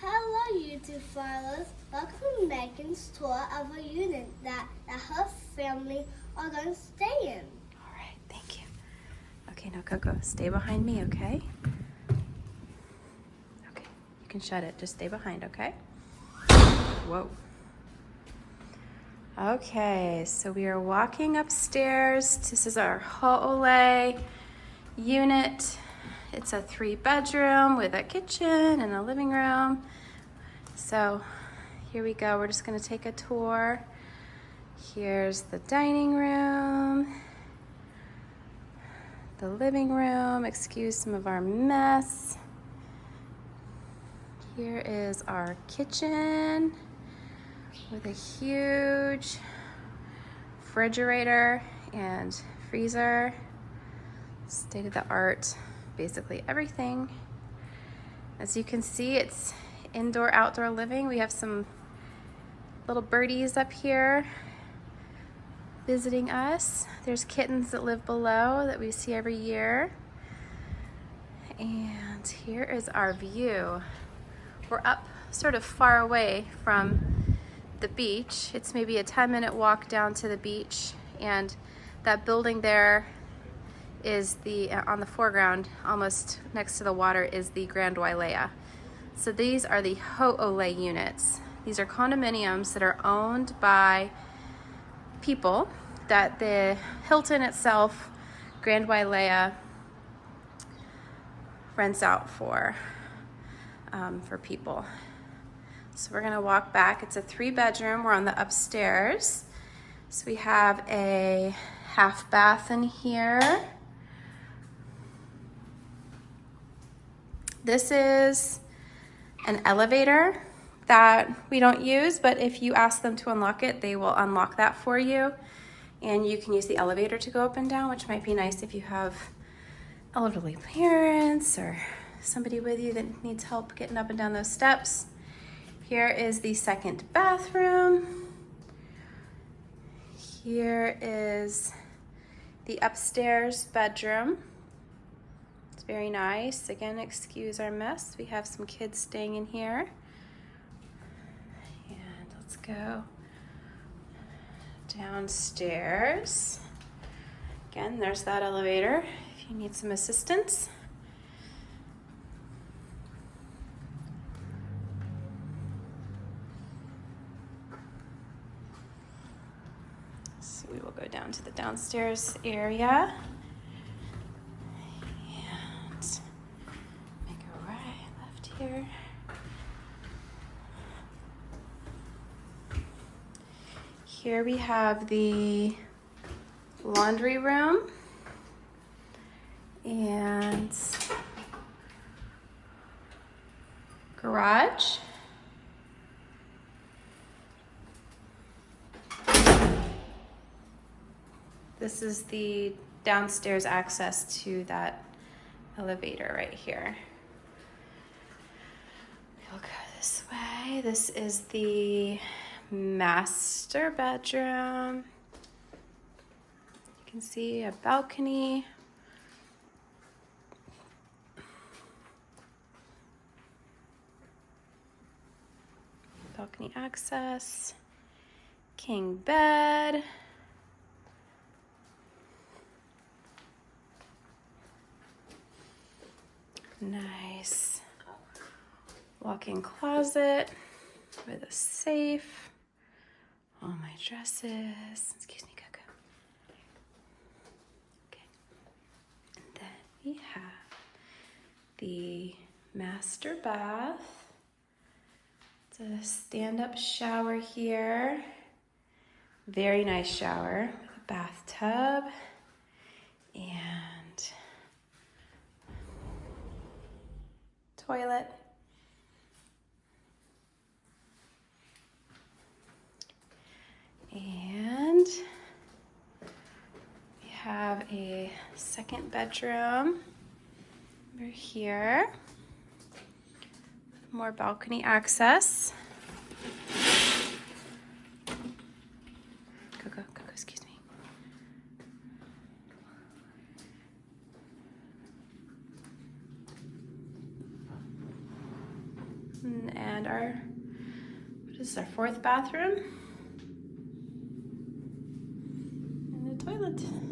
Hello, YouTube followers. Welcome to Megan's tour of a unit that her family are going to stay in. All right, thank you. Okay, now Coco, stay behind me, okay? Okay, you can shut it. Just stay behind, okay? Whoa. Okay, so we are walking upstairs. This is our Olei unit. It's a 3-bedroom with a kitchen and a living room. So here we go. We're just going to take a tour. Here's the dining room, the living room. Excuse some of our mess. Here is our kitchen with a huge refrigerator and freezer. State of the art, basically everything. As you can see, it's indoor outdoor living. We have some little birdies up here visiting us. There's kittens that live below that we see every year. And here is our view. We're up sort of far away from the beach. It's maybe a 10-minute walk down to the beach, and that building there is on the foreground, almost next to the water, is the Grand Wailea. So these are the Olei units. These are condominiums that are owned by people that the Hilton itself, Grand Wailea, rents out for people. So we're gonna walk back. It's a 3-bedroom. We're on the upstairs. So we have a half bath in here. This is an elevator that we don't use, but if you ask them to unlock it, they will unlock that for you. And you can use the elevator to go up and down, which might be nice if you have elderly parents or somebody with you that needs help getting up and down those steps. Here is the second bathroom. Here is the upstairs bedroom. It's very nice. Again, excuse our mess. We have some kids staying in here. And let's go downstairs. Again, there's that elevator if you need some assistance. So we will go down to the downstairs area. Here. Here we have the laundry room and garage. This is the downstairs access to that elevator right here. We'll go this way. This is the master bedroom. You can see a balcony. Balcony access. King bed. Nice walk-in closet with a safe. All my dresses. Excuse me, Coco. Okay. And then we have the master bath. It's a stand-up shower here. Very nice shower with a bathtub and toilet. And we have a second bedroom over here. More balcony access. Coco, excuse me. And our, what is our 4th bathroom? And the toilet.